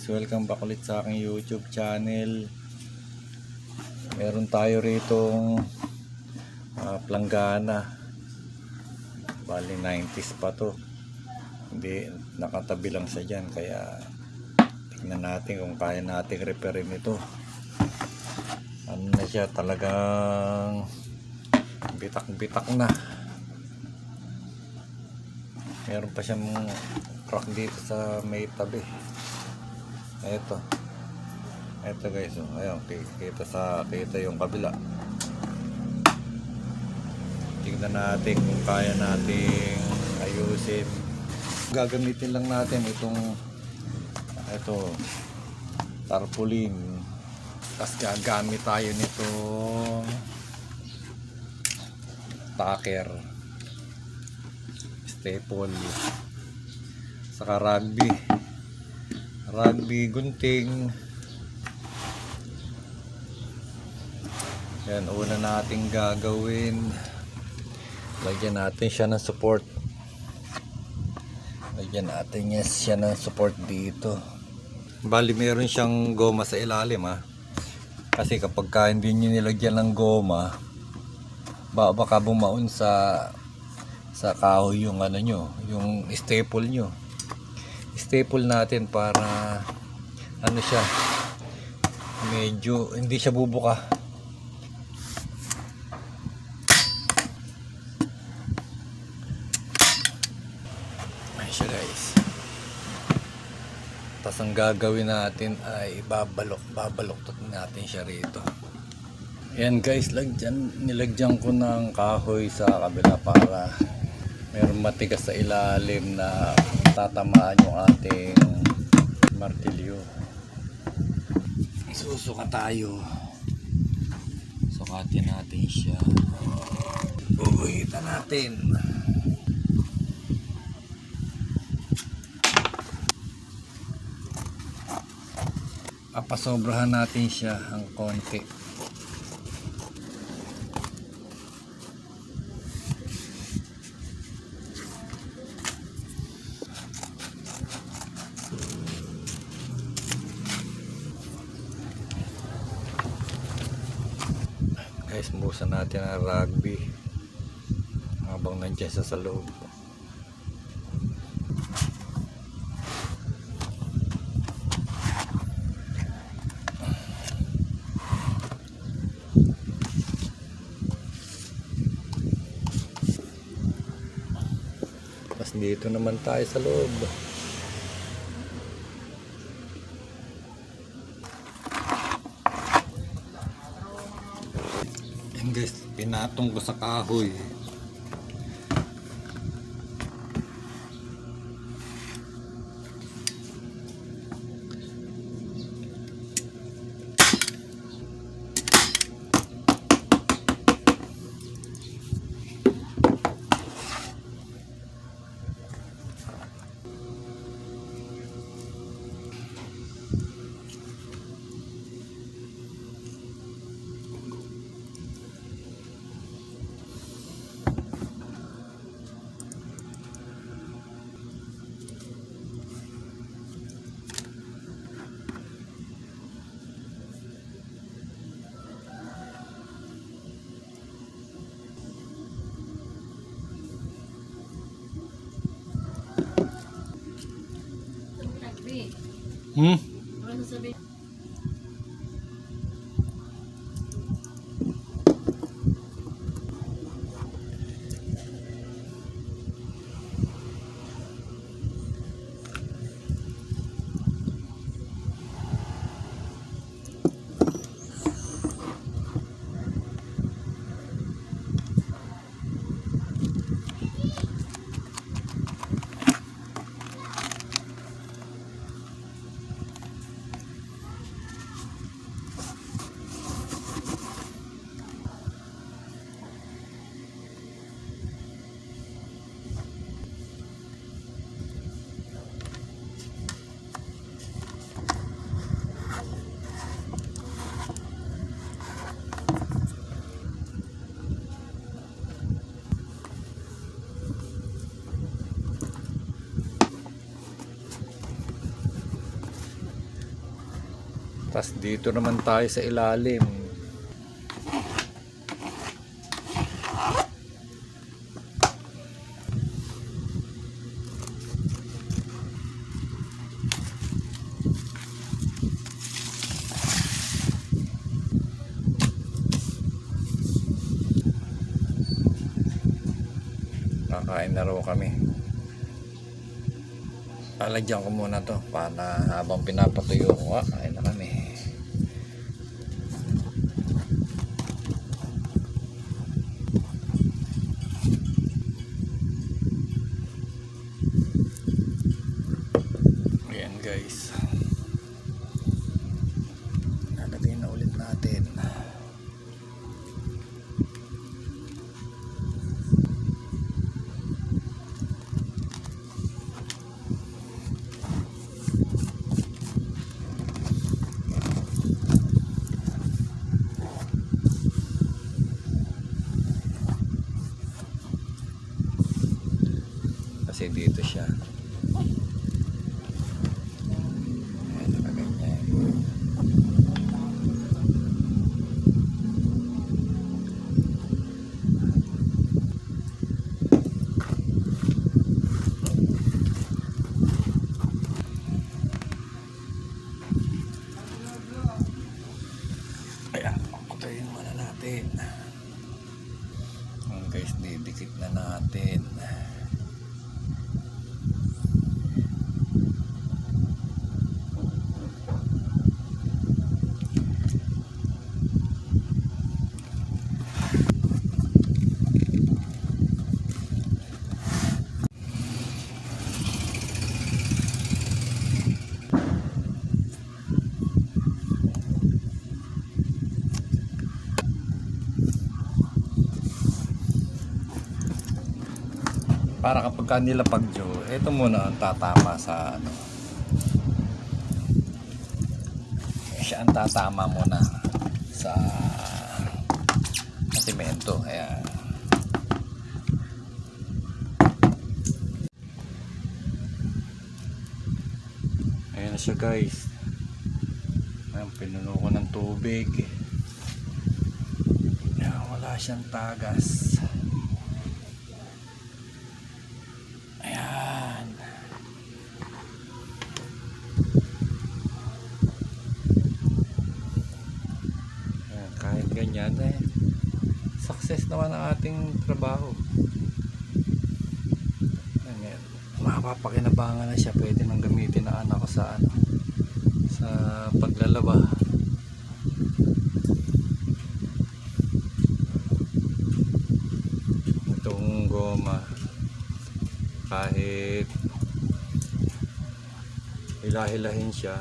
guys, welcome back ulit sa aking YouTube channel. Meron tayo rito planggana. Bali 90s pa to. Hindi, nakatabi lang siya dyan. Kaya tingnan natin kung kaya natin repairin ito. Ano na siya, talagang bitak-bitak na. Meron pa siyang crack dito sa may tabi. Ito guys, ayun, kita yung kabila. Tingnan natin kung kaya nating ayusin. Gagamitin lang natin itong tarpaulin. Tapos gagamit tayo nitong tacker, staple, saka rugby gunting. Yan, una nating gagawin, lagyan natin siya ng support. Lagyan natin siya ng support dito. Bali meron siyang goma sa ilalim kasi kapag hindi nyo nilagyan ng goma, baka bumaon sa kahoy yung yung staple nyo. Staple natin para siya, medyo hindi siya bubuka. Ayan siya guys. Tapos ang gagawin natin ay babaloktot natin siya rito. Ayan guys, nilagyan ko ng kahoy sa kabila para meron matigas sa ilalim na tatamaan yung ating martilyo. Susuka tayo. Sukatin natin siya. Uhitan natin. Papasobrahan natin siya ang konti. Guys, buhusan natin ang rugby habang nandiyan sa loob. Tapos dito naman tayo sa loob. Guys, pinatong ko sa kahoy. Ano sasabihin? Tas dito naman tayo sa ilalim. Kakain na raw kami. Lalagyan ko muna to para habang pinapatuyo ko, kain na kami. Ayan guys, lalagyan na ulit natin. Kasi dito siya. Ayan, nakaganyan. Ayan, patayin muna natin. Ayan guys, didikit na natin. Para kapag ka nilapag Joe, ito muna ang tatama sa ano. Siya ang tatama muna sa semento. Ayan. Ayan na siya guys. Ayan, pinuno ko ng tubig. Ayan, wala siyang tagas. Kahit ganyan success naman ang ating trabaho. Mapapakinabangan na siya, pwede nang gamitin na anak ko sa ano, sa paglalaba. Itong goma kahit hilahilahin siya,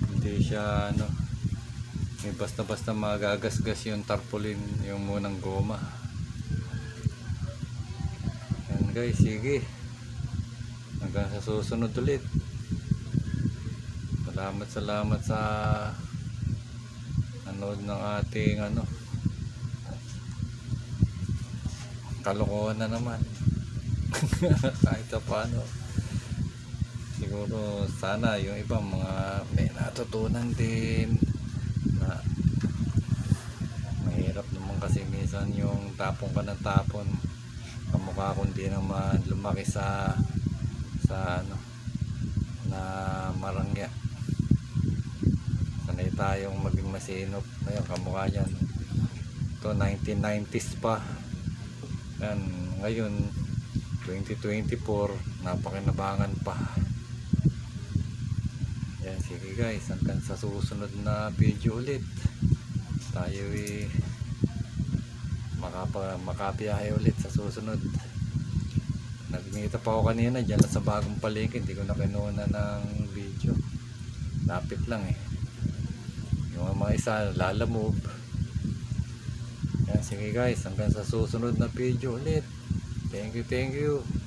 hindi siya ano, basta-basta magagasgas yung tarpaulin, yung munang goma. Yan guys, sige. Hanggang sa susunod ulit. Salamat sa nanood ng ating ano, kalokohan na naman. Kahit paano. Siguro sana yung ibang mga may natutunan din. Mahirap naman kasi minsan yung tapon ka ng tapon, kamukha kundi naman lumaki sa ano na marangya. Sanay tayong maging masinop. Ngayon kamukha yan, ito 1990s pa yan, ngayon 2024 napakinabangan pa. Yan, sige guys, hanggang sa susunod na video ulit tayo makapiyahe ulit sa susunod. Nagmita pa ako kanina dyan sa bagong palengke, hindi ko na kinuha ng video, lapit lang yung mga isa lalamove. Yan, sige guys, hanggang sa susunod na video ulit. Thank you.